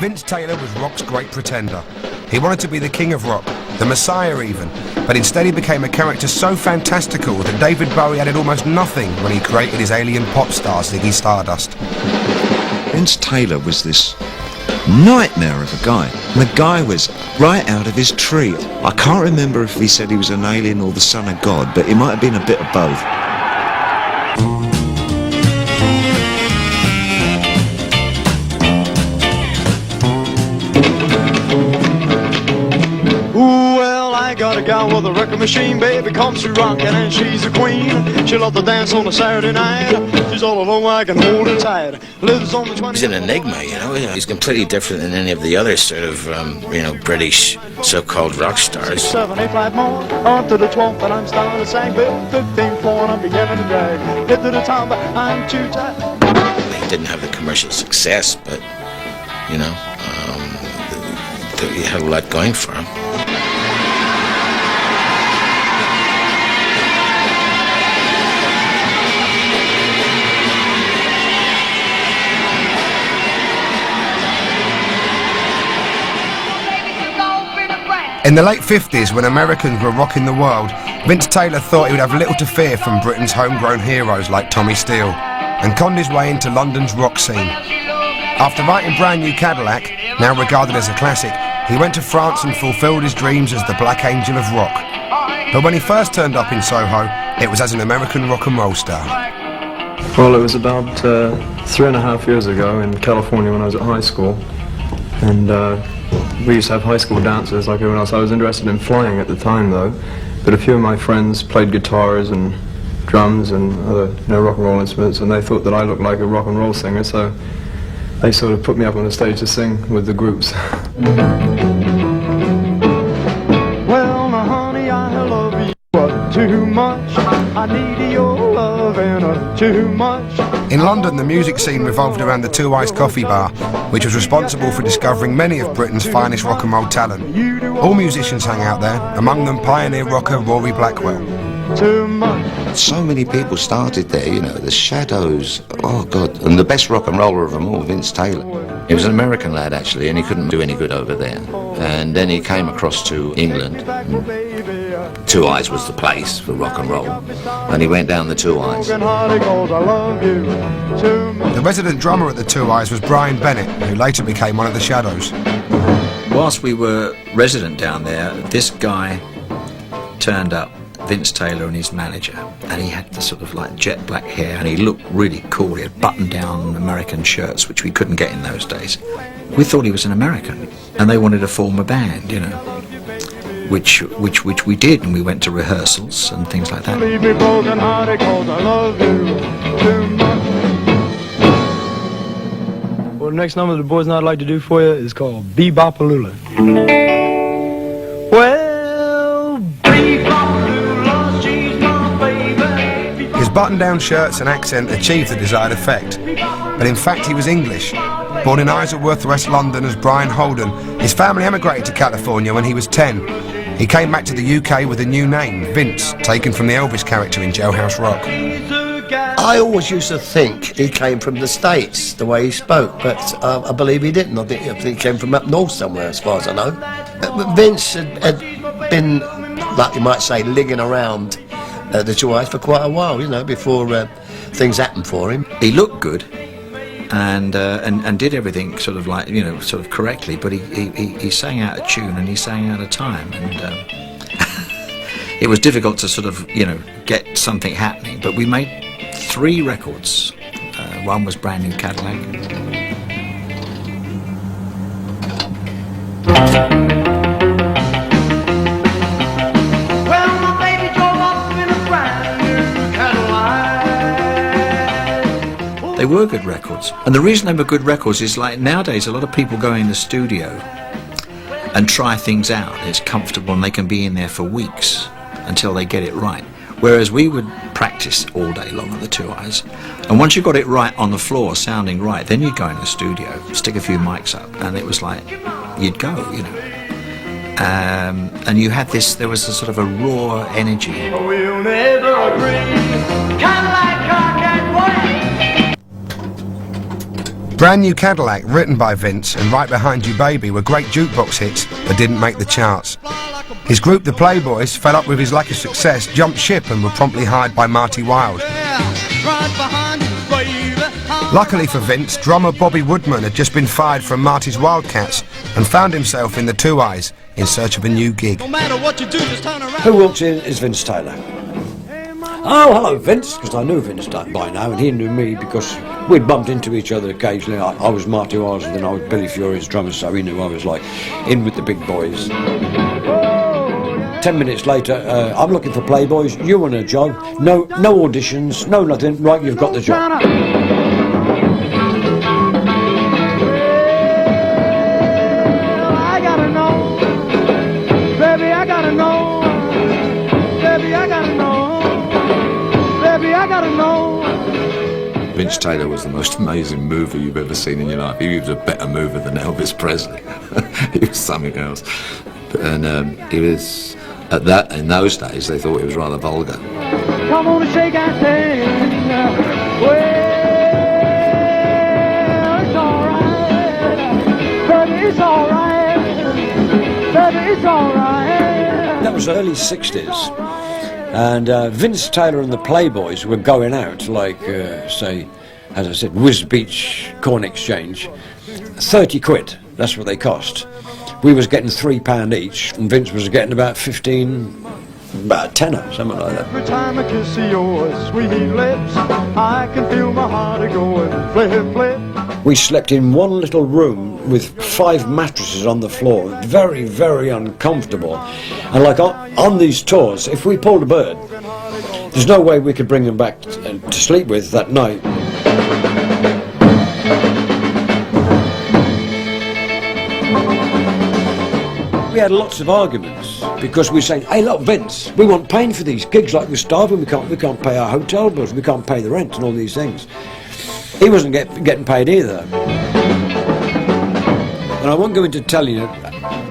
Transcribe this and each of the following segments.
Vince Taylor was rock's great pretender. He wanted to be the king of rock, the messiah even, but instead he became a character so fantastical that David Bowie added almost nothing when he created his alien pop star Ziggy Stardust. Vince Taylor was this nightmare of a guy. And the guy was right out of his tree. I can't remember if he said he was an alien or the son of God, but he might have been a bit of both. Got a gal with a record machine, baby, comes to rockin' and she's a queen. She loves to dance on a Saturday night. She's all alone, I can hold her tight. Lives on the 20. He's an enigma, you know. He's completely different than any of the other sort of, British so-called rock stars. 7, 8, 5 more, on to the 12th, and I'm starting to sing. 15th floor, and I'm beginning to drag. Get to the top, but I'm too tight. He didn't have the commercial success, but, he had a lot going for him. In the late 50s, when Americans were rocking the world, Vince Taylor thought he would have little to fear from Britain's homegrown heroes like Tommy Steele, and conned his way into London's rock scene. After writing Brand New Cadillac, now regarded as a classic, he went to France and fulfilled his dreams as the Black Angel of rock. But when he first turned up in Soho, it was as an American rock and roll star. Well, it was about 3.5 years ago in California when I was at high school, and we used to have high school dancers like everyone else. I was interested in flying at the time, though, but a few of my friends played guitars and drums and other rock and roll instruments, and they thought that I looked like a rock and roll singer, so they sort of put me up on the stage to sing with the groups. Well, now, honey, I love you too much. I need your loving too much. In London, the music scene revolved around the Two Eyes Coffee Bar, which was responsible for discovering many of Britain's finest rock and roll talent. All musicians hang out there, among them pioneer rocker Rory Blackwell. Too much. So many people started there, the Shadows, oh God, and the best rock and roller of them all, Vince Taylor. He was an American lad, actually, and he couldn't do any good over there. And then he came across to England. Two Eyes was the place for rock and roll, and he went down the Two Eyes. The resident drummer at the Two Eyes was Brian Bennett, who later became one of the Shadows. Whilst we were resident down there, this guy turned up, Vince Taylor and his manager, and he had the sort of like jet black hair, and he looked really cool. He had button-down American shirts, which we couldn't get in those days. We thought he was an American, and they wanted to form a band, which we did, and we went to rehearsals and things like that. Leave me broken hearted 'cause I love you too much. Well, the next number the boys and I'd like to do for you is called Bebopalula. Well, Bebopalula, she's my baby. His button-down shirts and accent achieved the desired effect, but in fact he was English. Born in Isleworth, West London as Brian Holden, his family emigrated to California when he was 10. He came back to the UK with a new name, Vince, taken from the Elvis character in Jailhouse Rock. I always used to think he came from the States, the way he spoke, but I believe he didn't. I think he came from up north somewhere, as far as I know. But Vince had been, like you might say, ligging around the Two Eyes for quite a while, before things happened for him. He looked good, and did everything sort of like, sort of correctly, but he sang out of tune and he sang out of time, and it was difficult to sort of, get something happening, but we made 3 records. One was Brand New Cadillac. Well, my baby drove off in a brand new Cadillac. They were good records, and the reason they were good records is like nowadays a lot of people go in the studio and try things out. It's comfortable and they can be in there for weeks until they get it right, whereas we would practice all day long on the Two Eyes, and once you got it right on the floor, sounding right, then you'd go in the studio, stick a few mics up, and it was like you'd go, and you had this, there was a sort of a raw energy. We'll never agree. Cadillac, car, cat, Brand New Cadillac, written by Vince, and Right Behind You Baby were great jukebox hits that didn't make the charts. His group, the Playboys, fed up with his lack of success, jumped ship and were promptly hired by Marty Wilde. Luckily for Vince, drummer Bobby Woodman had just been fired from Marty's Wildcats and found himself in the Two Eyes in search of a new gig. Who walks in is Vince Taylor. Oh, hello, Vince, because I knew Vince by now, and he knew me because we'd bumped into each other occasionally. I was Marty Wilde, and then I was Billy Furey's drummer, so he knew I was like in with the big boys. 10 minutes later, I'm looking for Playboys. You want a job? No auditions, no nothing. Right, you've got the job. Vince Taylor was the most amazing mover you've ever seen in your life. He was a better mover than Elvis Presley. He was something else. And he was, in those days, they thought he was rather vulgar. Come on and shake and stand. Well, it's alright. Baby, it's alright. Baby, it's alright. That was early 60s. And Vince Taylor and the Playboys were going out, like, say, as I said, Whiz Beach Corn Exchange. 30 quid, that's what they cost. We was getting £3 each, and Vince was getting about 15, about a tenner, something like that. Every time I kiss your sweet lips, I can feel my heart going flip, flip. We slept in one little room with 5 mattresses on the floor, very, very uncomfortable. And like on these tours, if we pulled a bird, there's no way we could bring them back to sleep with that night. We had lots of arguments because we were saying, hey look Vince, we want paying for these gigs, like we're starving, we can't pay our hotel bills, we can't pay the rent and all these things. He wasn't getting paid either. And I won't go into telling you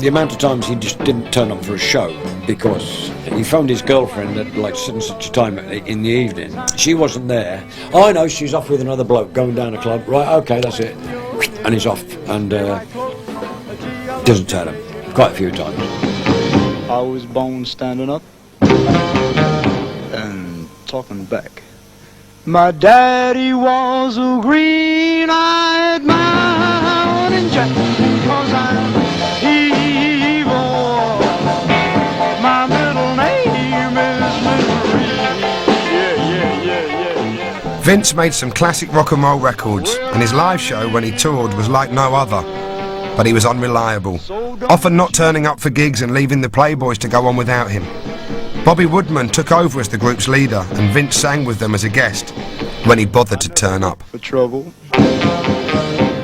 the amount of times he just didn't turn up for a show because he phoned his girlfriend at like such and such a time in the evening. She wasn't there. Oh, I know, she's off with another bloke going down a club. Right, okay, that's it. And he's off and doesn't turn up quite a few times. I was born standing up and talking back. My daddy was a green-eyed mountain jack, 'cause I'm evil. My middle name is Misery. Yeah. Vince made some classic rock and roll records, and his live show when he toured was like no other. But he was unreliable, often not turning up for gigs and leaving the Playboys to go on without him. Bobby Woodman took over as the group's leader, and Vince sang with them as a guest when he bothered to turn up. For trouble,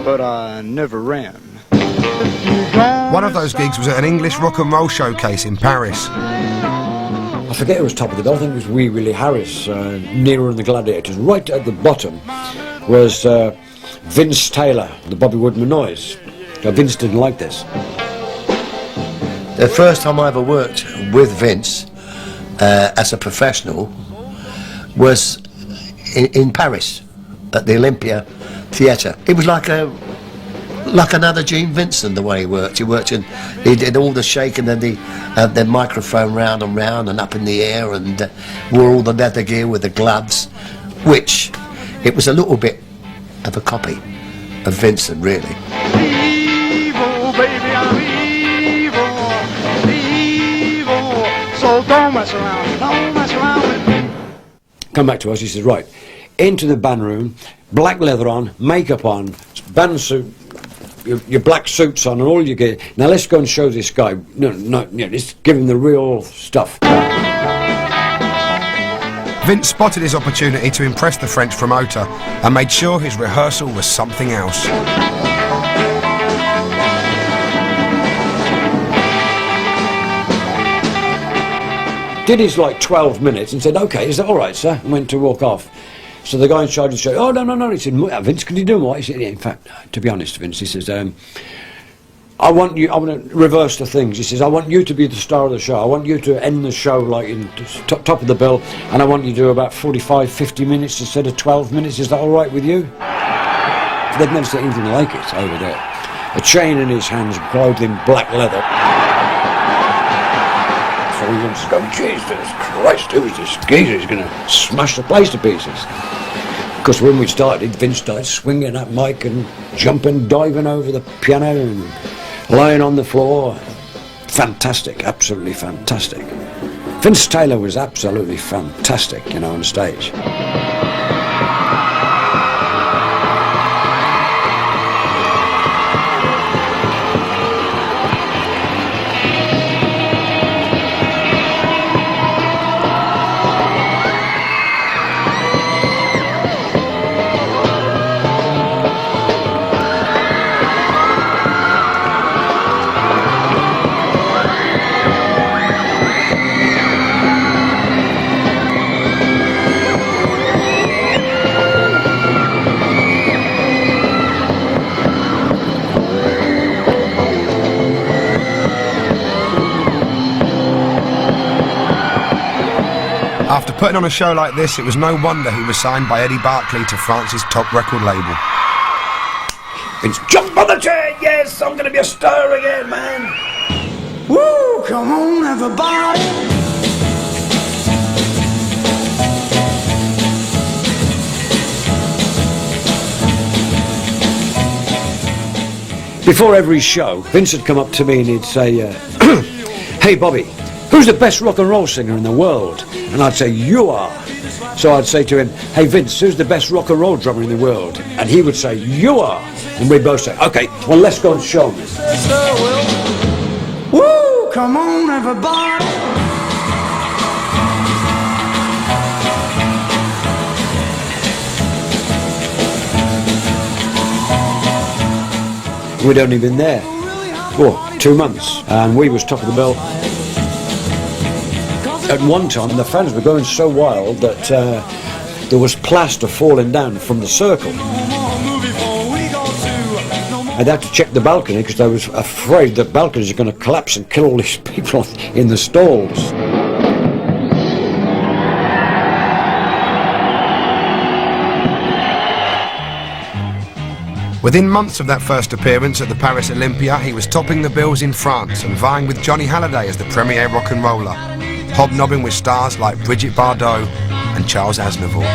but I never ran. One of those gigs was at an English rock and roll showcase in Paris. I forget who was top of the bill. I think it was Wee Willie Harris, Nero and the Gladiators. Right at the bottom was Vince Taylor, the Bobby Woodman Noise. Vince didn't like this. The first time I ever worked with Vince as a professional was in Paris at the Olympia Theatre. It was like another Gene Vincent the way he worked. He did all the shaking and the microphone round and round and up in the air and wore all the leather gear with the gloves, which it was a little bit of a copy of Vincent, really. Evil, baby, I'm evil. So don't mess around with me. Come back to us, he says, right, into the band room, black leather on, makeup on, band suit, your black suits on and all your gear. Now let's go and show this guy. No, let's give him the real stuff. Vince spotted his opportunity to impress the French promoter and made sure his rehearsal was something else. Did his like 12 minutes and said, okay, is that all right, sir? And went to walk off. So the guy in charge said, oh, no. He said, Vince, can you do more? He said, yeah, in fact, to be honest, Vince, he says, I want to reverse the things. He says, I want you to be the star of the show. I want you to end the show like in top of the bill, and I want you to do about 45, 50 minutes instead of 12 minutes. Is that all right with you? they'd never seen anything like it over there. A chain in his hands, clothed in black leather. So everyone's going, Jesus Christ, who is this geezer? He's going to smash the place to pieces. Because when we started, Vince started swinging that mic and jumping, diving over the piano and lying on the floor. Fantastic, absolutely fantastic. Vince Taylor was absolutely fantastic, you know, on stage. After putting on a show like this, it was no wonder he was signed by Eddie Barclay to France's top record label. Vince, jump on the chair, yes, I'm going to be a star again, man. Woo, come on, everybody. Before every show, Vince would come up to me and he'd say, hey Bobby, who's the best rock and roll singer in the world? And I'd say, you are. So I'd say to him, hey Vince, who's the best rock and roll drummer in the world? And he would say, you are. And we'd both say, okay, well let's go and show him. Woo, come on, everybody. We'd only been there, 2 months, and we was top of the bill. At one time, the fans were going so wild that there was plaster falling down from the circle. I'd have to check the balcony because I was afraid the balconies are going to collapse and kill all these people in the stalls. Within months of that first appearance at the Paris Olympia, he was topping the bills in France and vying with Johnny Hallyday as the premier rock and roller, hobnobbing with stars like Brigitte Bardot and Charles Aznavour.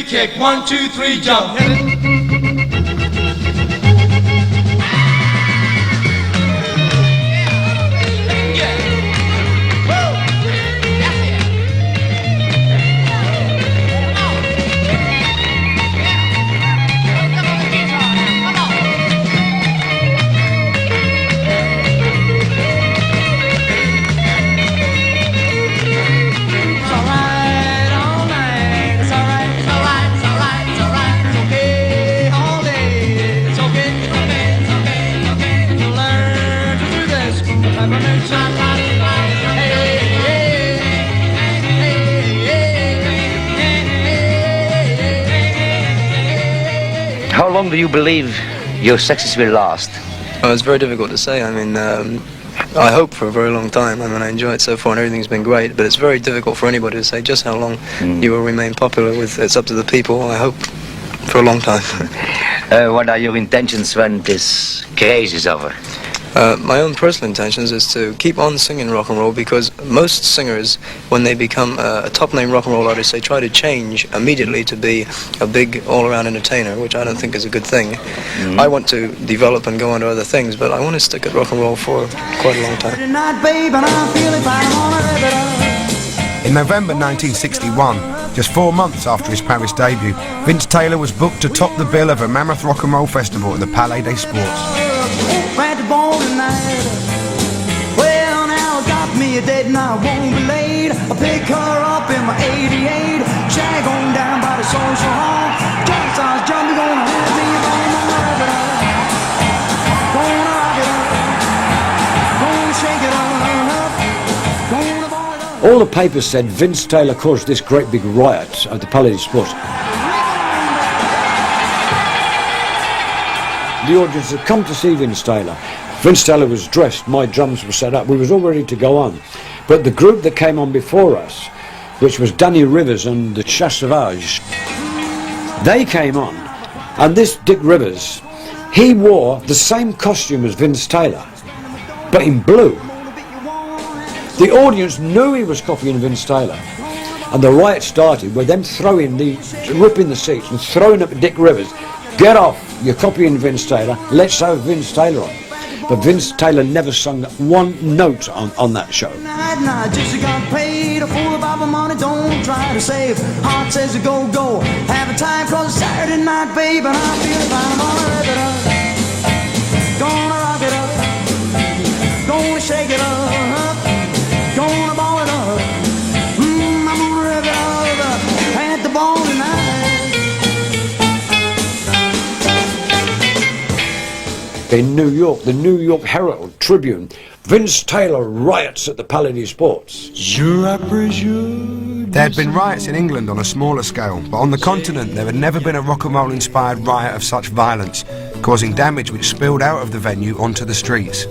Kick, 1, 2, 3, jump. How long do you believe your success will last? Oh, it's very difficult to say. I mean, I hope for a very long time. I mean, I enjoy it so far and everything's been great, but it's very difficult for anybody to say just how long you will remain popular with. It's up to the people. I hope for a long time. What are your intentions when this craze is over? My own personal intentions is to keep on singing rock and roll, because most singers, when they become a top-name rock and roll artist, they try to change immediately to be a big all-around entertainer, which I don't think is a good thing. I want to develop and go on to other things, but I want to stick at rock and roll for quite a long time. In November 1961, just 4 months after his Paris debut, Vince Taylor was booked to top the bill of a mammoth rock and roll festival at the Palais des Sports. Well, now I got me a date and I won't be late. I pick her up in my 88, shag on down by the social hall. Jump starts jumping, gonna have me, gonna wrap it up, gonna rock it up, gonna shake it up, gonna ball it up. All the papers said Vince Taylor caused this great big riot at the Palais des Sports. The audience had come to see Vince Taylor. Vince Taylor was dressed, my drums were set up, we was all ready to go on. But the group that came on before us, which was Danny Rivers and the Chasse Sauvage, they came on, and this Dick Rivers, he wore the same costume as Vince Taylor, but in blue. The audience knew he was copying Vince Taylor, and the riot started with them ripping the seats and throwing up at Dick Rivers. Get off, you're copying Vince Taylor, let's have Vince Taylor on. But Vince Taylor never sung one note on that show. Just got paid a fool about my money, don't try to save. Heart says go, go. Have a time cause it's Saturday night, babe, and I feel fine. I'm gonna rev it up, gonna rock it up, gonna shake it up, gonna ball it up. I'm gonna rev it up at the ball tonight. In New York, the New York Herald Tribune, Vince Taylor riots at the Palais des Sports. There had been riots in England on a smaller scale, but on the continent there had never been a rock and roll inspired riot of such violence, causing damage which spilled out of the venue onto the streets.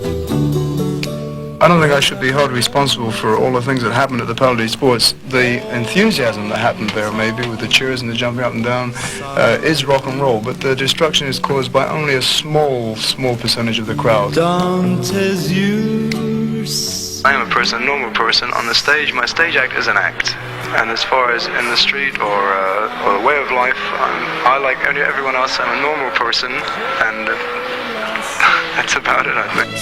I don't think I should be held responsible for all the things that happened at the Palais des Sports. The enthusiasm that happened there, maybe, with the cheers and the jumping up and down, is rock and roll, but the destruction is caused by only a small percentage of the crowd. I am a normal person. On the stage, my stage act is an act. And as far as in the street or a way of life, I like everyone else. I'm a normal person, and that's about it, I think.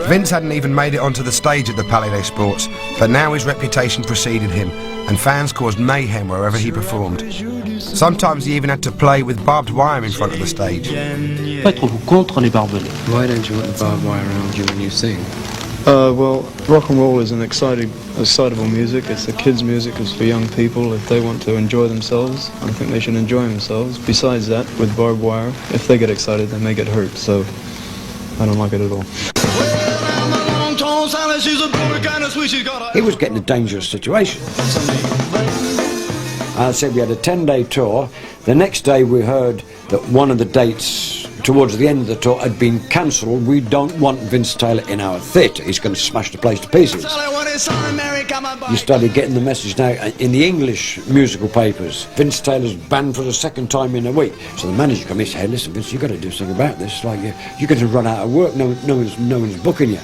Vince hadn't even made it onto the stage at the Palais des Sports, but now his reputation preceded him, and fans caused mayhem wherever he performed. Sometimes he even had to play with barbed wire in front of the stage. Why don't you want the barbed wire around you when you sing? Well, rock and roll is an excitable music. It's a kids' music. It's for young people. If they want to enjoy themselves, I think they should enjoy themselves. Besides that, with barbed wire, if they get excited, they may get hurt. So, I don't like it at all. He was getting a dangerous situation. I said we had a 10-day tour. The next day we heard that one of the dates towards the end of the tour had been cancelled. We don't want Vince Taylor in our theatre. He's going to smash the place to pieces. You started getting the message now in the English musical papers. Vince Taylor's banned for the second time in a week. So the manager comes in and said, hey, listen, Vince, you've got to do something about this. Like you're going to run out of work. No one's booking you.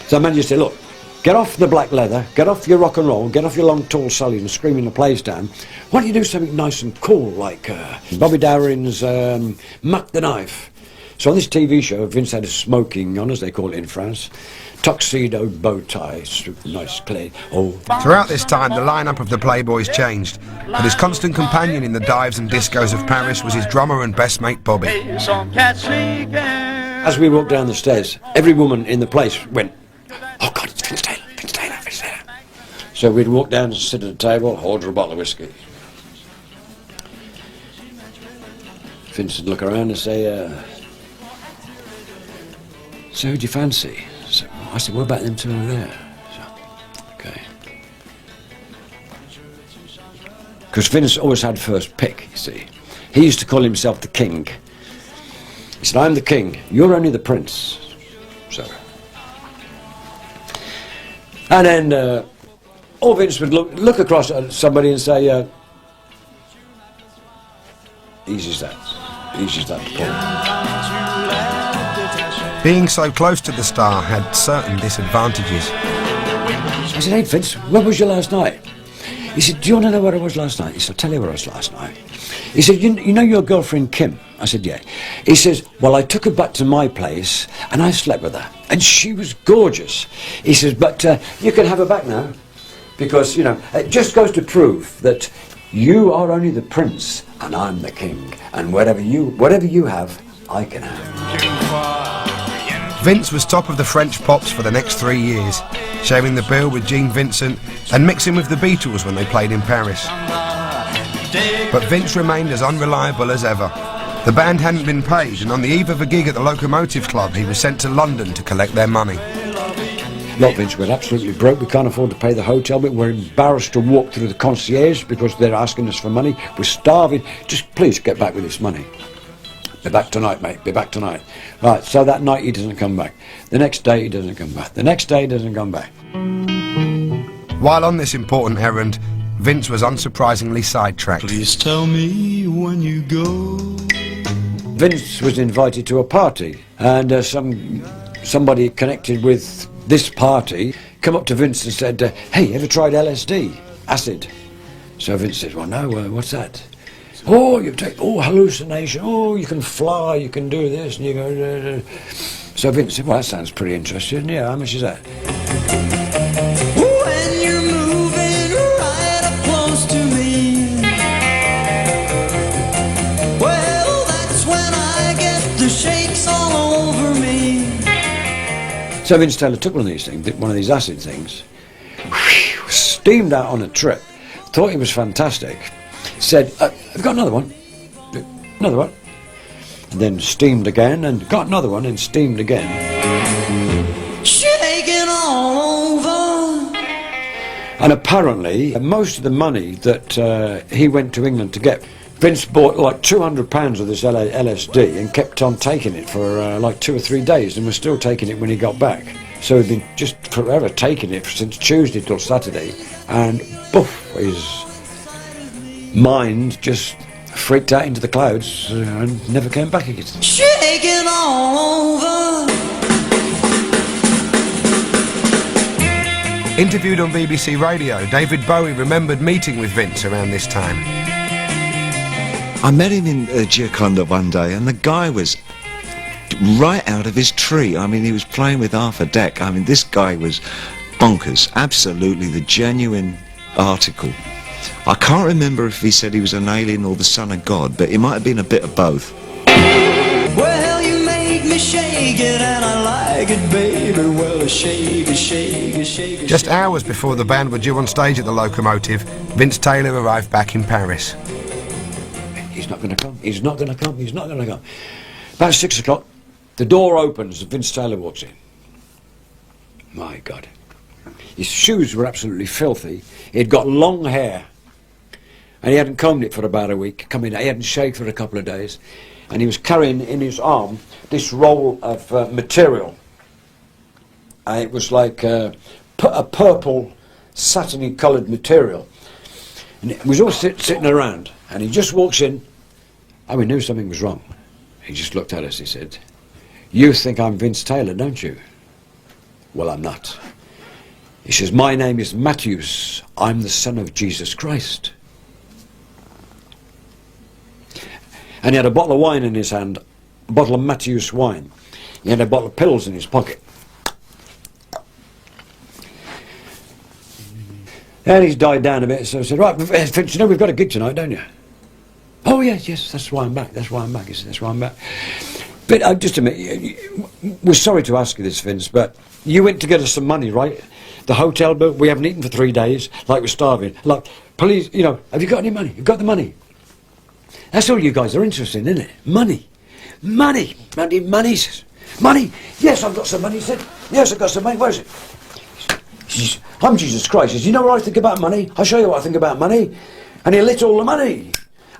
So the manager said, look, get off the black leather, get off your rock and roll, get off your long tall sully and screaming the place down. Why don't you do something nice and cool like Bobby Darin's Muck the Knife. So on this TV show, Vince had a smoking on, as they call it in France, tuxedo, bow tie, nice clean. Oh. Throughout this time, the lineup of the Playboys changed, but his constant companion in the dives and discos of Paris was his drummer and best mate, Bobby. As we walked down the stairs, every woman in the place went, oh God, it's Vince Taylor, Vince Taylor, Vince Taylor. So we'd walk down and sit at a table, order a bottle of whiskey. Vince would look around and say, so who'd you fancy? So I said, what about them two over there? So, okay. Because Vince always had first pick, you see. He used to call himself the king. He said, I'm the king, you're only the prince. So. And then Vince would look across at somebody and say, easy as that to pull. Being so close to the star had certain disadvantages. I said, hey Vince, where was you last night? He said, do you want to know where I was last night? He said, I'll tell you where I was last night. He said, you know your girlfriend Kim? I said, yeah. He says, well, I took her back to my place and I slept with her. And she was gorgeous. He says, but you can have her back now. Because, you know, it just goes to prove that you are only the prince and I'm the king. And whatever you have, I can have. Vince was top of the French pops for the next 3 years, sharing the bill with Gene Vincent and mixing with the Beatles when they played in Paris. But Vince remained as unreliable as ever. The band hadn't been paid, and on the eve of a gig at the Locomotive Club, he was sent to London to collect their money. Look, Vince, we're absolutely broke. We can't afford to pay the hotel, but we're embarrassed to walk through the concierge because they're asking us for money. We're starving. Just please get back with this money. Be back tonight, mate. Be back tonight. Right, so that night he doesn't come back. The next day he doesn't come back. The next day he doesn't come back. While on this important errand, Vince was unsurprisingly sidetracked. Please tell me when you go. Vince was invited to a party, and somebody connected with this party come up to Vince and said, hey, ever tried LSD? Acid. So Vince said, well, no, what's that? Oh, you take, hallucination, you can fly, you can do this, and you go... So Vince said, well, that sounds pretty interesting, yeah, how much is that? When you're moving right up close to me, well, that's when I get the shakes all over me. So Vince Taylor took one of these things, one of these acid things, steamed out on a trip, thought he was fantastic, said, I've got another one, and then steamed again, and got another one, and steamed again. Shaking all over. And apparently, most of the money that he went to England to get, Vince bought like £200 of this LSD and kept on taking it for like 2 or 3 days, and was still taking it when he got back. So he'd been just forever taking it since Tuesday till Saturday, and poof, his mind just freaked out into the clouds and never came back again. Shaking all over. Interviewed on BBC Radio, David Bowie remembered meeting with Vince around this time. I met him in Gioconda one day, and the guy was right out of his tree. I mean, he was playing with half a deck. I mean, this guy was bonkers. Absolutely the genuine article. I can't remember if he said he was an alien or the son of God, but it might have been a bit of both. Well, you make me shake it and I like it, baby. Well, shake it, shake it, shake it. Just hours before the band were due on stage at the Locomotive, Vince Taylor arrived back in Paris. He's not going to come, he's not going to come, he's not going to come. About 6 o'clock, the door opens and Vince Taylor walks in. My God. His shoes were absolutely filthy. He'd got long hair, and he hadn't combed it for about a week. He hadn't shaved for a couple of days, and he was carrying in his arm this roll of material. It was like a purple, satiny coloured material, and it was all sitting around. And he just walks in, and we knew something was wrong. He just looked at us. He said, "You think I'm Vince Taylor, don't you?" Well, I'm not. He says, "My name is Matthews. I'm the son of Jesus Christ." And he had a bottle of wine in his hand, a bottle of Matthews wine. He had a bottle of pills in his pocket. And he's died down a bit, so I said, "Right, Vince, you know we've got a gig tonight, don't you?" "Oh, yes, that's why I'm back, that's why I'm back," he said, "that's why I'm back." But just a minute, we're sorry to ask you this, Vince, but you went to get us some money, right? The hotel bill, we haven't eaten for 3 days, like we're starving. Like, please, have you got any money? You've got the money. That's all you guys are interested in, isn't it? Money. Money. Money. Money. Money. Yes, I've got some money, he said. Yes, I've got some money. Where is it? I'm Jesus Christ. He says, "You know what I think about money? I'll show you what I think about money." And he lit all the money.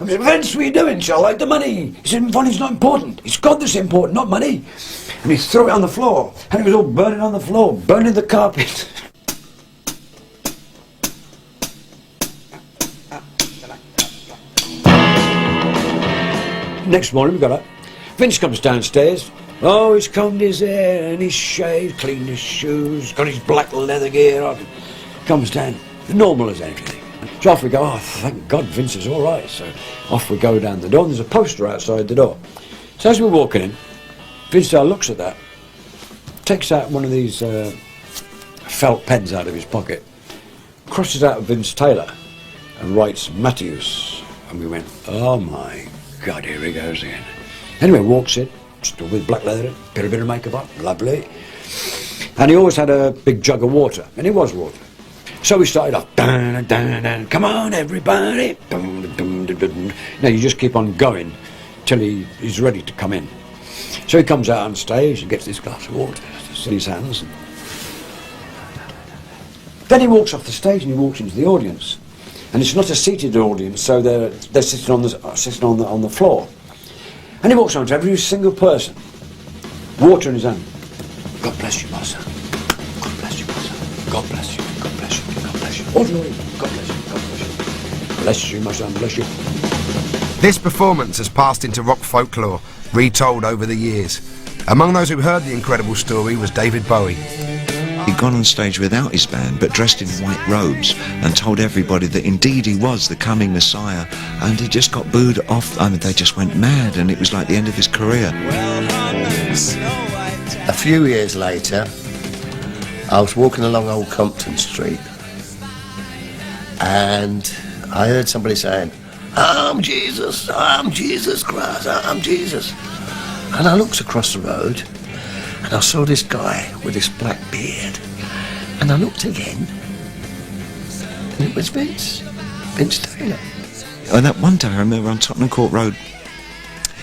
I said, "Vince, what are you doing? Shall I like the money?" He said, "Money's not important. It's God that's important, not money." And he threw it on the floor. And it was all burning on the floor, burning the carpet. Next morning we got up. Vince comes downstairs. Oh, he's combed his hair and he's shaved, cleaned his shoes, got his black leather gear on. Comes down, normal as anything. So off we go. Oh, thank God Vince is all right. So off we go down the door. And there's a poster outside the door. So as we're walking in, Vince Taylor looks at that, takes out one of these felt pens out of his pocket, crosses out Vince Taylor and writes Matthews. And we went, oh my God, here he goes again. Anyway, walks in, still with black leather, bit of makeup on, lovely. And he always had a big jug of water, and it was water. So we started off, dun, dun, dun, come on everybody. Dun, dun, dun, dun. Now you just keep on going till he's ready to come in. So he comes out on stage and gets this glass of water in his hands. Then he walks off the stage and he walks into the audience, and it's not a seated audience, so they're sitting on the floor. And he walks on to every single person, water in his hand. God bless you, my son. God bless you, my son. God bless you. God bless you. God bless you. All the way. God bless you. God bless you. Bless you, my son. Bless you. This performance has passed into rock folklore, retold over the years. Among those who heard the incredible story was David Bowie. He'd gone on stage without his band, but dressed in white robes, and told everybody that indeed he was the coming Messiah, and he just got booed off. I mean, they just went mad, and it was like the end of his career. A few years later, I was walking along Old Compton Street, and I heard somebody saying, I'm Jesus Christ, I'm Jesus. And I looked across the road, and I saw this guy with this black beard. And I looked again, and it was Vince Taylor. And that one day, I remember on Tottenham Court Road,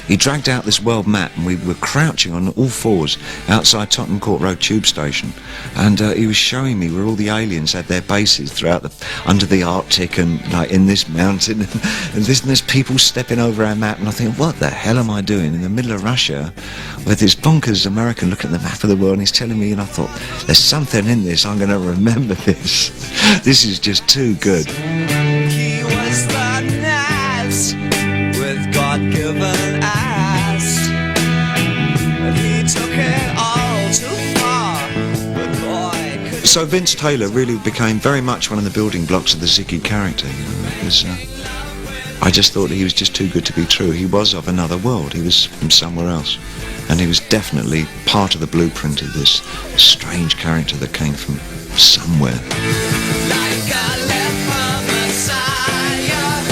he dragged out this world map, and we were crouching on all fours outside Tottenham Court Road tube station, and he was showing me where all the aliens had their bases throughout under the Arctic, and like in this mountain, and there's people stepping over our map, and I think, what the hell am I doing in the middle of Russia with this bonkers American looking at the map of the world, and he's telling me, and I thought, there's something in this, I'm going to remember this. This is just too good. He was the knives with God-given eyes, and he took it all too far. The boy could... So Vince Taylor really became very much one of the building blocks of the Ziggy character. You know, it was, I just thought he was just too good to be true. He was of another world. He was from somewhere else, and he was definitely part of the blueprint of this strange character that came from somewhere. Like a leper messiah.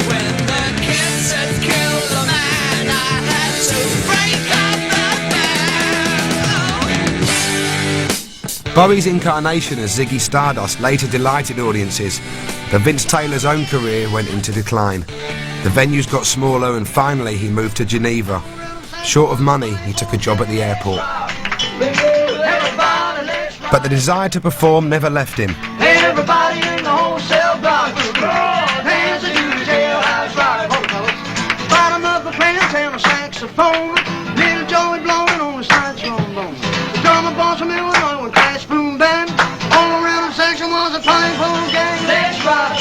When the kids had killed the man, I had to break up the band. Bowie's incarnation as Ziggy Stardust later delighted audiences, but Vince Taylor's own career went into decline. The venues got smaller, and finally he moved to Geneva. Short of money, he took a job at the airport. But the desire to perform never left him. Everybody in the wholesale block, hands to do the jailhouse rock. Bottom of the pants and a saxophone, little Joey blowing on the side trombone. The drummer boss from Illinois with crash boom band. All around the section was a pine pole gang. Let's rock,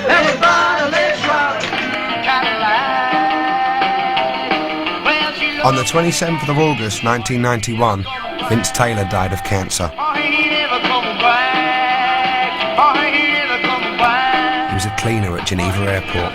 everybody, let's rock. On the 27th of August 1991, Vince Taylor died of cancer. He was a cleaner at Geneva Airport.